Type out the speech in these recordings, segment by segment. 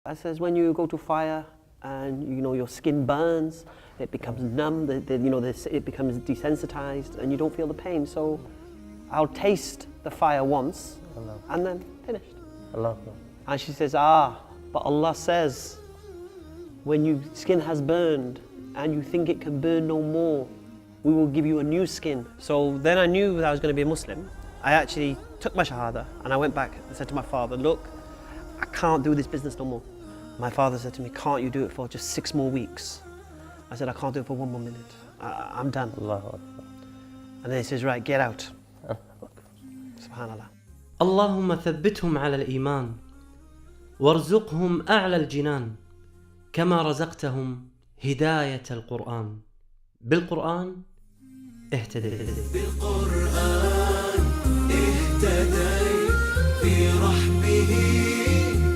I says when you go to fire and your skin burns, it becomes numb, it becomes desensitized and you don't feel the pain. So I'll taste the fire once and then finished. Allah. And she says, but Allah says when your skin has burned and you think it can burn no more, we will give you a new skin. So then I knew that I was going to be a Muslim. I actually took my shahada and I went back and said to my father, look, I can't do this business no more. My father said to me, can't you do it for just 6 more weeks? I said, I can't do it for 1 more minute. I'm done. Allah. And then he says, right, get out. Subhanallah. اللهم ثبتهم على الإيمان وارزقهم أعلى الجنان كما رزقتهم هداية القرآن. بالقران اهتديت. بالقران اهتديت في رحمه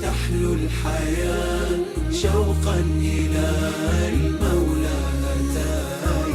تحلو الحياة شوقا إلى المولى هداي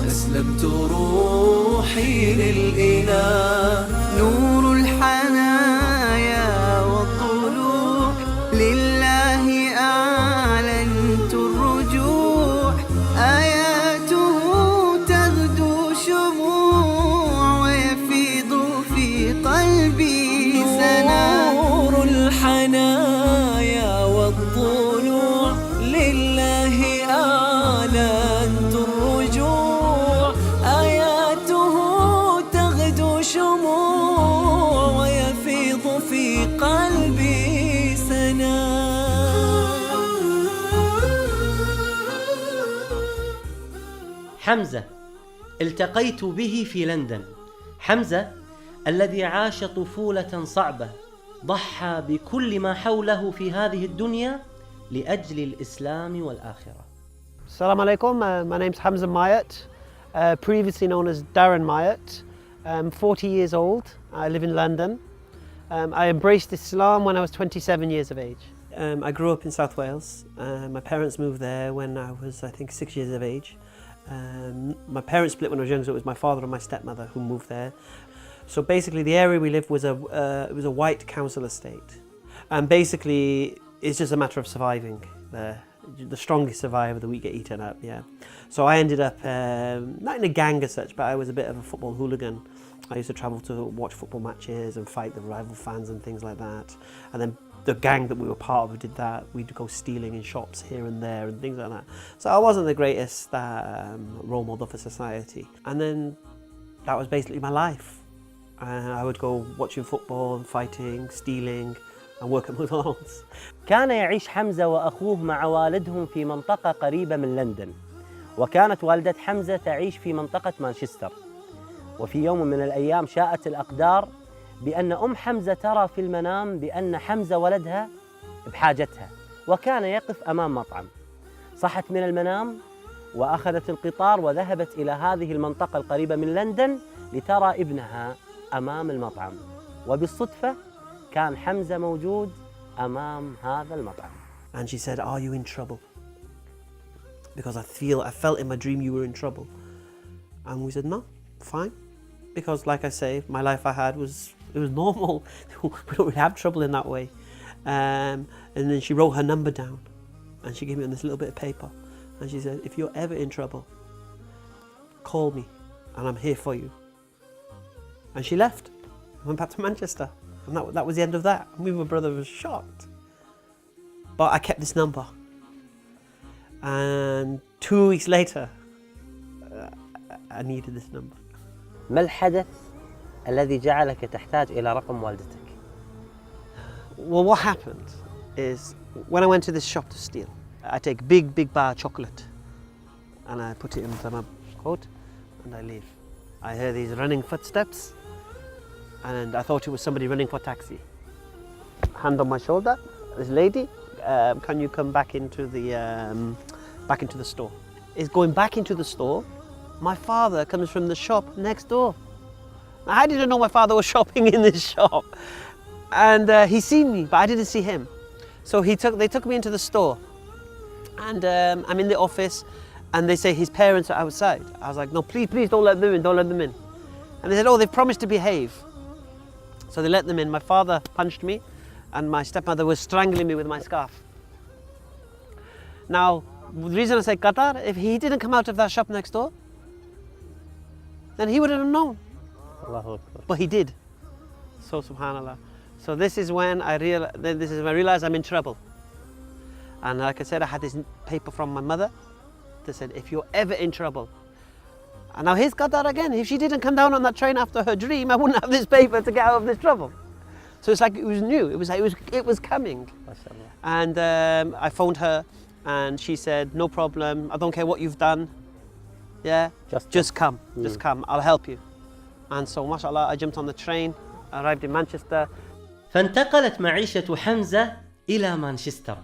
أسلمت روحي للإله نور الحنايا والطلوع لله أعلنت الرجوع آياته تغدو شموع ويفيض في قلبي سنا نور الحنايا والطلوع لله أعلنت الرجوع آياته تغدو شموع ويفيض في قلبي سنا. حمزه التقيت به في لندن. حمزه الذي عاش طفولة صعبة، ضحى بكل ما حوله في هذه الدنيا لأجل الإسلام والآخرة. Assalamu alaikum. My name's Hamza Mayat, previously known as Darren Mayat. I'm 40 years old. I live in London. I embraced Islam when I was 27 years of age. I grew up in South Wales. My parents moved there when I was, I think, 6 years of age. My parents split when I was young, so it was my father and my stepmother who moved there. So basically the area we lived was a white council estate. And basically it's just a matter of surviving there. The strongest survivor, the weak get eaten up, yeah. So I ended up, not in a gang as such, but I was a bit of a football hooligan. I used to travel to watch football matches and fight the rival fans and things like that. And then the gang that we were part of did that. We'd go stealing in shops here and there and things like that. So I wasn't the greatest role model for society. And then that was basically my life. I would go watching football, fighting, stealing and work at McDonald's. كان يعيش حمزة وأخوه مع والدهم في منطقة قريبة من لندن، وكانت والدة حمزة تعيش في منطقة مانشستر. وفي يوم من الأيام شاءت الأقدار بأن أم حمزة ترى في المنام بأن حمزة ولدها بحاجتها، وكان يقف أمام مطعم. صحت من المنام وأخذت القطار وذهبت إلى هذه المنطقة القريبة من لندن لترى ابنها أمام المطعم، وبالصدفة كان حمزة موجود أمام هذا المطعم. And she said, are you in trouble? Because I felt in my dream you were in trouble. And we said, no, fine. Because like I say, my life I had was normal. We don't really have trouble in that way. And then she wrote her number down and she gave me on this little bit of paper. And she said, if you're ever in trouble, call me and I'm here for you. And she left. I went back to Manchester. And that was the end of that. Me and my brother was shocked. But I kept this number. And 2 weeks later, I needed this number. ما الحدث الذي جعلك تحتاج إلى رقم والدتك؟ Well, what happened is when I went to this shop to steal, I take a big bar of chocolate and I put it into my coat and I leave. I hear these running footsteps and I thought it was somebody running for a taxi. Hand on my shoulder, this lady, can you come back into the store? Is going back into the store. My father comes from the shop next door. Now, I didn't know my father was shopping in this shop. And he seen me, but I didn't see him. So they took me into the store. And I'm in the office and they say his parents are outside. I was like, no, please don't let them in, don't let them in. And they said, oh, they've promised to behave. So they let them in. My father punched me and my stepmother was strangling me with my scarf. Now, the reason I say Qatar, if he didn't come out of that shop next door, then he wouldn't have known. Allahu Akbar. But he did. So subhanallah. So this is when I realized I'm in trouble. And like I said, I had this paper from my mother that said, if you're ever in trouble. And now here's Qatar again. If she didn't come down on that train after her dream, I wouldn't have this paper to get out of this trouble. So it's like it was new. It was coming. MashaAllah. And I phoned her, and she said, no problem. I don't care what you've done. Yeah, just come. Just come. I'll help you. And so, mashallah, I jumped on the train, arrived in Manchester. فانتقلت معيشة حمزة إلى مانشستر،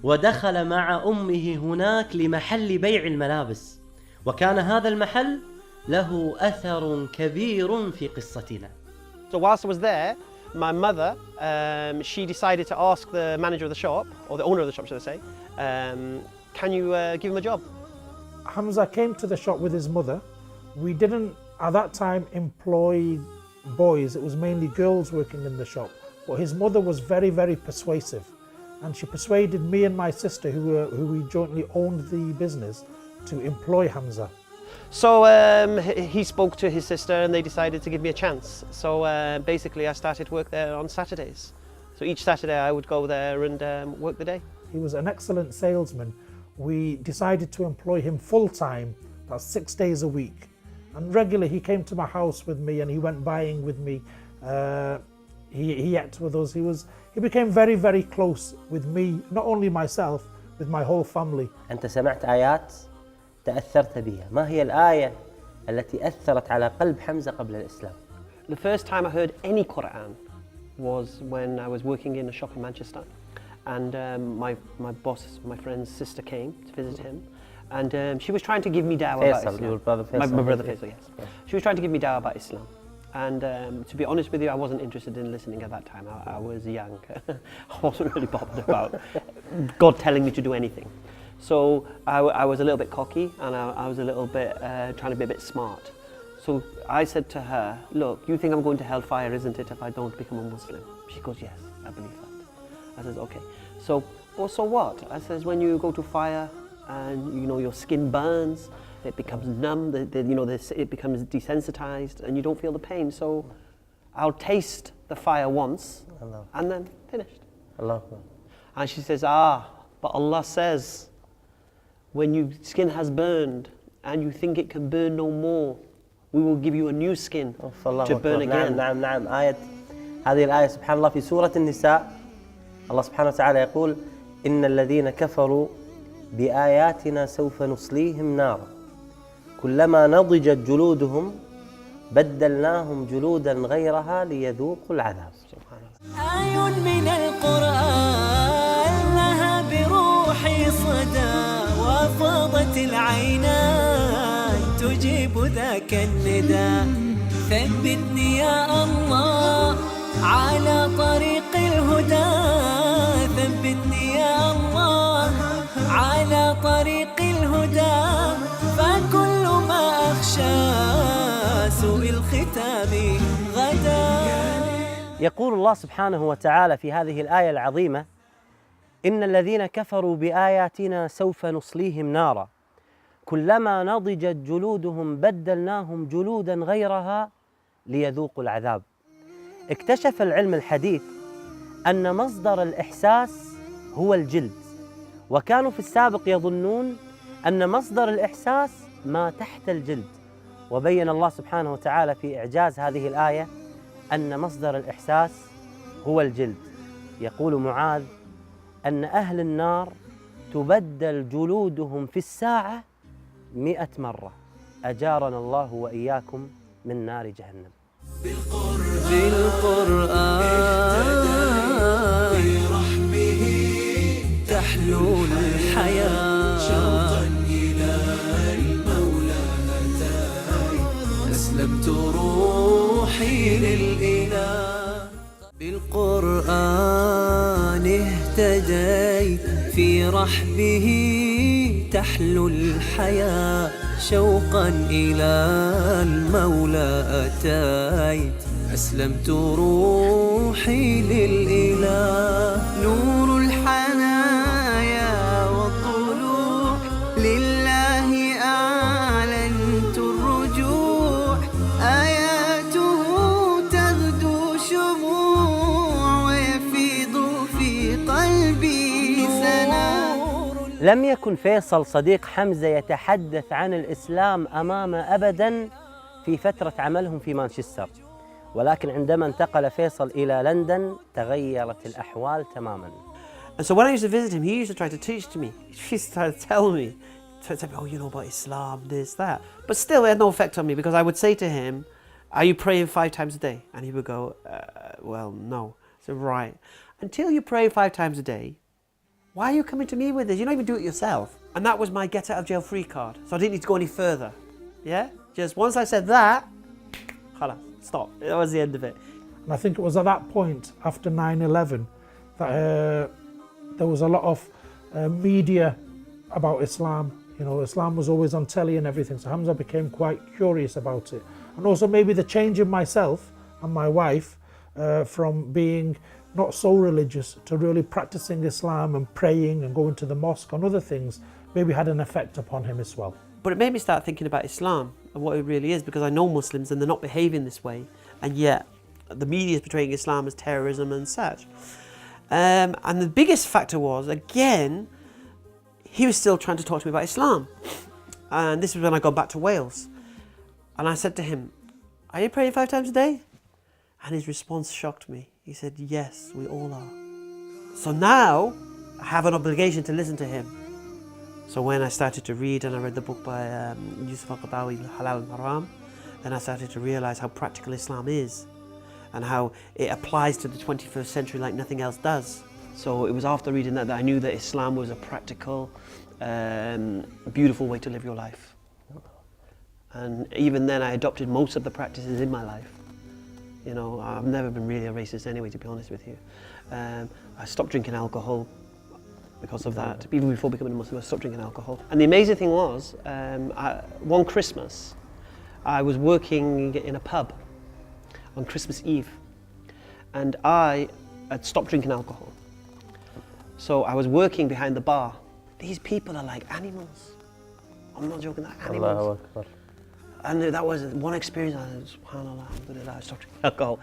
ودخل مع أمه هناك لمحل بيع الملابس، وكان هذا المحل له أثر كبير في قصتنا. So whilst I was there, my mother, she decided to ask the manager of the shop, or the owner of the shop, should I say, can you give him a job? Hamza came to the shop with his mother. We didn't, at that time, employ boys. It was mainly girls working in the shop. But his mother was very, very persuasive. And she persuaded me and my sister, who we jointly owned the business, to employ Hamza. So he spoke to his sister and they decided to give me a chance. So basically I started work there on Saturdays. So each Saturday I would go there and work the day. He was an excellent salesman. We decided to employ him full-time, that's 6 days a week. And regularly he came to my house with me and he went buying with me. He ate with us. He became very, very close with me, not only myself, with my whole family. أنت سمعت آيات تأثرت بها، ما هي الآية التي أثرت على قلب حمزة قبل الإسلام؟ The first time I heard any Quran was when I was working in a shop in Manchester. And my boss, my friend's sister came to visit him. And she was trying to give me dawah about Islam. Your brother Faisal. My brother Faisal, yes. Yeah. She was trying to give me dawah about Islam. And to be honest with you, I wasn't interested in listening at that time. I was young. I wasn't really bothered about God telling me to do anything. So I was a little bit cocky and I was a little bit trying to be a bit smart. So I said to her, look, you think I'm going to hellfire, isn't it, if I don't become a Muslim? She goes, yes, I believe that. I says, okay. So what? I says, when you go to fire and your skin burns, it becomes numb, it becomes desensitized and you don't feel the pain. So I'll taste the fire once and then finished. Allah. And she says, but Allah says, when your skin has burned and you think it can burn no more, we will give you a new skin to burn again. نعم هذه الآية سبحان الله في سورة النساء. الله سبحانه وتعالى يقول إن الذين كفروا بآياتنا سوف نصليهم نارا كلما نضجت جلودهم بدلناهم جلودا غيرها ليذوقوا العذاب. سبحان الله. آي من القرآن لها بروحي صدى وفاضت العينان تجيب ذاك النداء ثبتني يا الله على طريق الهدى ثبتني يا الله على طريق الهدى فكل ما أخشى سوء الختام غدا. يقول الله سبحانه وتعالى في هذه الآية العظيمة إن الذين كفروا بآياتنا سوف نصليهم نارا كلما نضجت جلودهم بدلناهم جلودا غيرها ليذوقوا العذاب. اكتشف العلم الحديث أن مصدر الإحساس هو الجلد، وكانوا في السابق يظنون أن مصدر الإحساس ما تحت الجلد، وبين الله سبحانه وتعالى في إعجاز هذه الآية أن مصدر الإحساس هو الجلد. يقول معاذ أن أهل النار تبدل جلودهم في الساعة 100 مرة. أجارنا الله وإياكم من نار جهنم. بالقران برحمه تحلو الحياة شوقا إلى المولى أتاي أسلمت روحي للإله. بالقرآن اهتديت في رحبه تحلو الحياة شوقا إلى المولى أتيت أسلمت روحي للإله. نور الحنايا والطلوع لم يكن فيصل صديق حمزة يتحدث عن الإسلام أمامه أبداً في فترة عملهم في مانشستر، ولكن عندما انتقل فيصل إلى لندن تغيرت الأحوال تماماً. And so when I used to visit him, he used to try to teach to me. He used to try to tell me, oh, you know about Islam, this, that. But still, it had no effect on me because I would say to him, are you praying 5 times a day? And he would go, well, no. I said, right. Until you pray 5 times a day, why are you coming to me with this? You don't even do it yourself. And that was my get out of jail free card. So I didn't need to go any further. Yeah? Just once I said that, khalas, stop. That was the end of it. And I think it was at that point, after 9/11, that there was a lot of media about Islam. You know, Islam was always on telly and everything. So Hamza became quite curious about it. And also maybe the change in myself and my wife from being not so religious to really practicing Islam and praying and going to the mosque and other things maybe had an effect upon him as well. But it made me start thinking about Islam and what it really is, because I know Muslims and they're not behaving this way, and yet the media is portraying Islam as terrorism and such. And the biggest factor was, again, he was still trying to talk to me about Islam. And this was when I got back to Wales. And I said to him, are you praying 5 times a day? And his response shocked me. He said, yes, we all are. So now I have an obligation to listen to him. So when I started to read, and I read the book by Yusuf al-Qaradawi, Halal and Haram, then I started to realize how practical Islam is and how it applies to the 21st century like nothing else does. So it was after reading that I knew that Islam was a practical, beautiful way to live your life. And even then I adopted most of the practices in my life. You know, I've never been really a racist anyway, to be honest with you. I stopped drinking alcohol because of that. Even before becoming a Muslim, I stopped drinking alcohol. And the amazing thing was, one Christmas, I was working in a pub on Christmas Eve, and I had stopped drinking alcohol. So I was working behind the bar. These people are like animals. I'm not joking, they're animals. Allahu Akbar. And that was one experience. I said, subhanallah, alhamdulillah, I stopped drinking alcohol.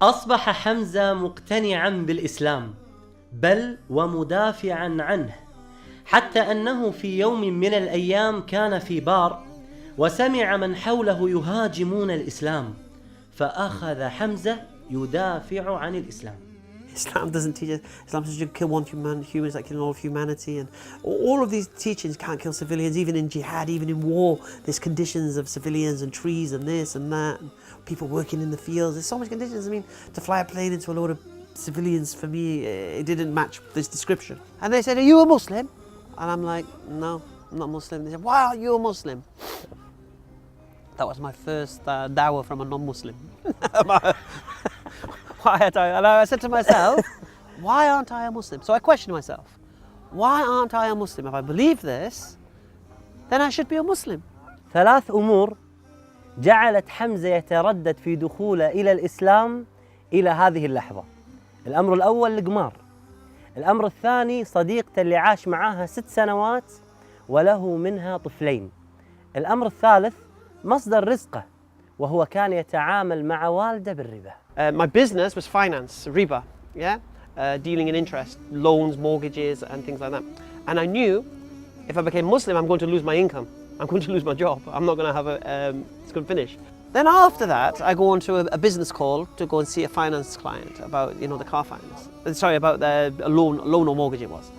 أصبح حمزة مقتنعاً بالإسلام، بل ومدافعاً عنه، حتى أنه في يوم من الأيام كان في بار وسمع من حوله يهاجمون الإسلام، فأخذ حمزة يدافع عن الإسلام. Islam doesn't teach us. Islam says you kill one human is like killing all of humanity, and all of these teachings can't kill civilians. Even in jihad, even in war, there's conditions of civilians and trees and this and that, and people working in the fields. There's so much conditions. I mean, to fly a plane into a load of civilians, for me, it didn't match this description. And they said, "Are you a Muslim?" And I'm like, "No, I'm not Muslim." They said, "Why aren't you a Muslim?" That was my first dawah from a non-Muslim. And I said to myself, why aren't I a Muslim? So I questioned myself, why aren't I a Muslim? If I believe this, then I should be a Muslim. 3 أمور جعلت حمزة يتردد في دخوله إلى الإسلام إلى هذه اللحظة. الأمر الأول القمار. الأمر الثاني صديقته اللي عاش معاها 6 سنوات وله منها طفلين. الأمر الثالث مصدر رزقه، وهو كان يتعامل مع والده بالربا. My business was finance, riba, yeah? Dealing in interest, loans, mortgages and things like that. And I knew if I became Muslim, I'm going to lose my income. I'm going to lose my job. I'm not going to have it's going to finish. Then after that, I go on to a business call to go and see a finance client about, you know, the car finance. Sorry, about a loan or mortgage it was.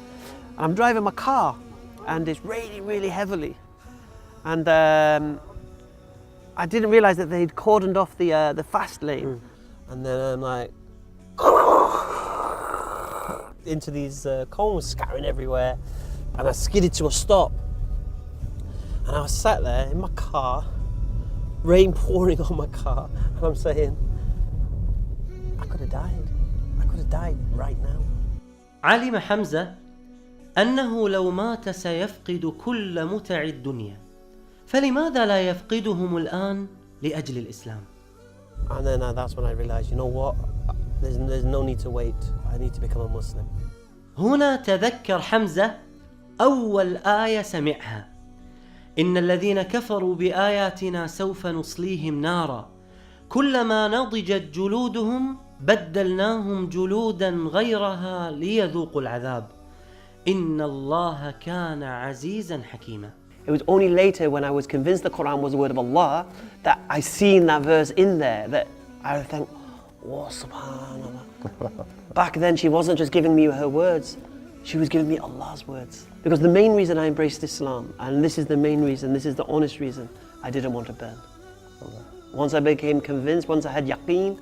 And I'm driving my car and it's raining really heavily. And I didn't realize that they'd cordoned off the fast lane. And then I'm like, into these cones scattering everywhere, and I skidded to a stop. And I was sat there in my car, rain pouring on my car, and I'm saying, I could have died. I could have died right now. علم حمزة أنه لو مات سيفقد كل متع الدنيا، فلماذا لا يفقدهم الآن لأجل الإسلام؟ And then that's when I realized, you know what? There's no need to wait. I need to become a Muslim. هنا تذكر حمزة أول آية سمعها: إن الذين كفروا بآياتنا سوف نصليهم نارا كلما نضجت جلودهم بدلناهم جلودا غيرها ليذوقوا العذاب إن الله كان عزيزا حكيما. It was only later when I was convinced the Quran was the word of Allah that I seen that verse in there that I think, oh, subhanallah. Back then she wasn't just giving me her words, she was giving me Allah's words. Because the main reason I embraced Islam, and this is the main reason, this is the honest reason, I didn't want to burn. Once I became convinced, once I had yaqeen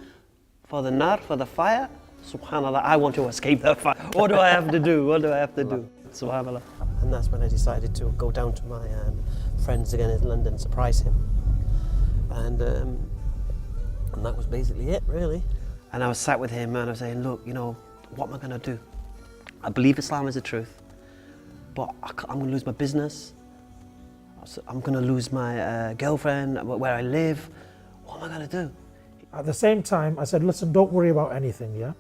for the nar, for the fire, subhanallah, I want to escape that fire. What do I have to do? What do I have to do? Subhanallah. And that's when I decided to go down to my friends again in London, surprise him. And that was basically it, really. And I was sat with him and I was saying, look, you know, what am I going to do? I believe Islam is the truth, but I'm going to lose my business. I'm going to lose my girlfriend, where I live. What am I going to do? At the same time, I said, listen, don't worry about anything, yeah?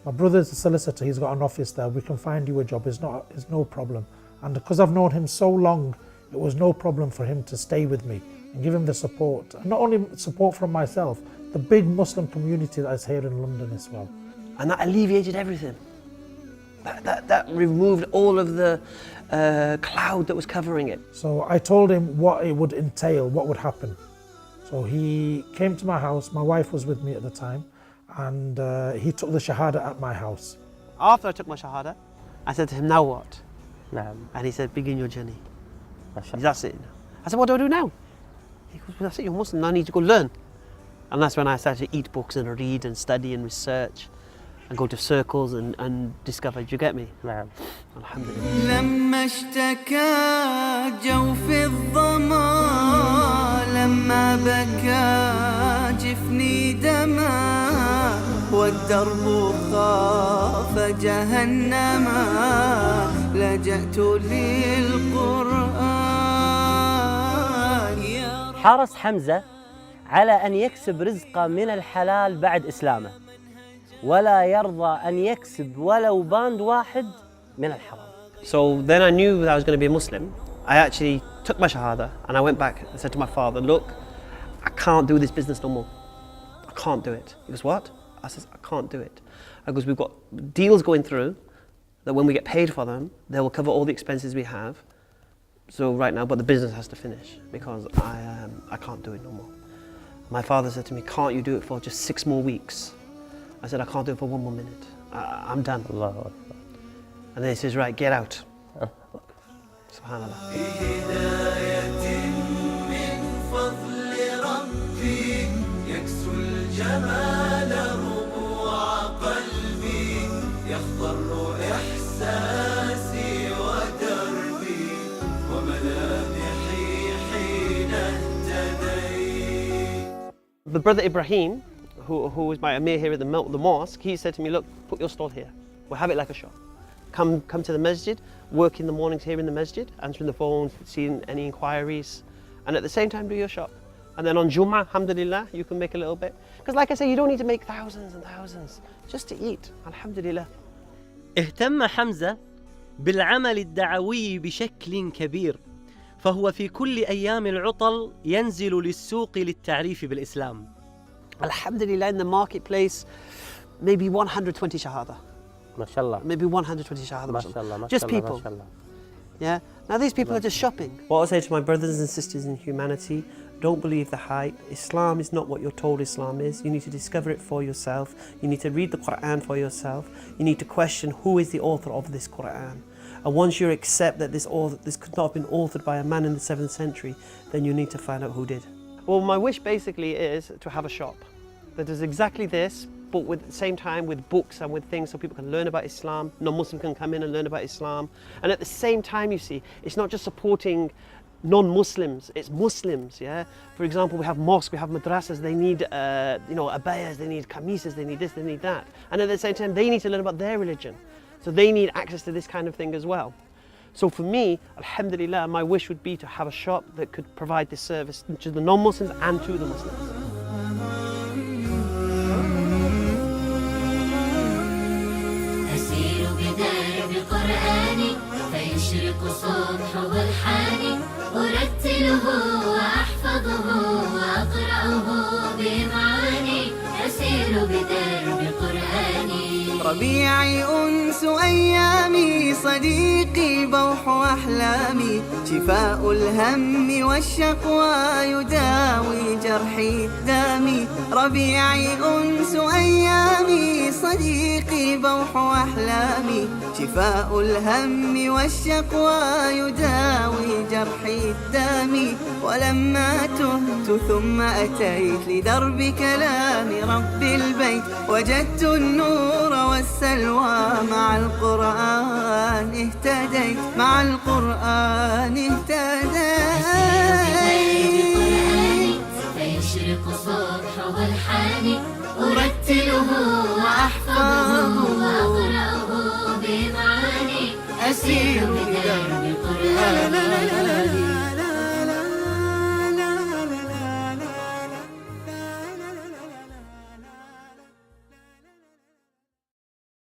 My brother's a solicitor, he's got an office there, we can find you a job, it's no problem. And because I've known him so long, it was no problem for him to stay with me and give him the support. And not only support from myself, the big Muslim community that is here in London as well. And that alleviated everything. That removed all of the cloud that was covering it. So I told him what it would entail, what would happen. So he came to my house, my wife was with me at the time, and he took the Shahada at my house. After I took my Shahada, I said to him, now what? نعم. And he said, begin your journey. ما شاء الله. That's it. I said, what do I do now? He goes, well, that's it, you're Muslim, now I need to go learn. And that's when I started to eat books and read and study and research and go to circles and discover. Do you get me? نعم. Alhamdulillah. لما اشتكى جوف الظما لما بكى جفني دما والدرب خاف جهنما لجأت للقرآن. حرص حمزة على أن يكسب رزقه من الحلال بعد إسلامه، ولا يرضى أن يكسب ولو باند واحد من الحرام. So then I knew that I was going to be a Muslim. I actually took my Shahada and I went back and said to my father, look, I can't do this business no more. I can't do it. He goes, what? I said, I can't do it. I goes, we've got deals going through that when we get paid for them, they will cover all the expenses we have. So right now, but the business has to finish because I can't do it no more. My father said to me, can't you do it for just 6 more weeks? I said, I can't do it for 1 more minute. I'm done. Allahu Akbar. And then he says, right, get out. Subhanallah. The brother Ibrahim, who was my Amir here at the mosque, he said to me, look, put your stall here. We'll have it like a shop. Come to the masjid, work in the mornings here in the masjid, answering the phone, seeing any inquiries, and at the same time do your shop. And then on Jummah, alhamdulillah, you can make a little bit. Because like I say, you don't need to make thousands and thousands, just to eat, alhamdulillah. اهتم حمزة بالعمل الدعوي بشكل كبير، فهو في كل أيام العطل ينزل للسوق للتعريف بالإسلام. Alhamdulillah, in the marketplace, maybe 120 Shahada. ما شاء الله. Maybe 120 Shahada. ما شاء الله. ما شاء Just الله. people. ما شاء الله. Yeah. Now these people are just shopping. What I'll say to my brothers and sisters in humanity, don't believe the hype. Islam is not what you're told Islam is. You need to discover it for yourself. You need to read the Quran for yourself. You need to question who is the author of this Quran. And once you accept that this could not have been authored by a man in the 7th century, then you need to find out who did. Well, my wish basically is to have a shop that is exactly this, but at the same time with books and with things so people can learn about Islam, non-Muslim can come in and learn about Islam. And at the same time, you see, it's not just supporting non-Muslims, it's Muslims, yeah? For example, we have mosques, we have madrasas, they need, abayas, they need kamisas, they need this, they need that. And at the same time, they need to learn about their religion. So they need access to this kind of thing as well. So for me, alhamdulillah, my wish would be to have a shop that could provide this service to the non-Muslims and to the Muslims. أسير بدرب قرآني فيشرق صبحه الحاني أرتله وأحفظه وأقرأه بمعاني أسير بدرب قرآني ربيعي أنس أيامي صديقي بوح أحلامي، شفاء الهم والشقوى يداوي جرحي دامي، ربيعي أنس أيامي، صديقي بوح أحلامي، شفاء الهم والشقوى يداوي جرحي الدامي. ولما تهت ثم أتيت لدرب كلام رب البيت، وجدت النور والسلوى مع القرآن اهتديت، مع القرآن اهتديت. فيشرق صبحه الحاني، أرتله وأحفظه وأقرأه بمعاني، أسير بدرب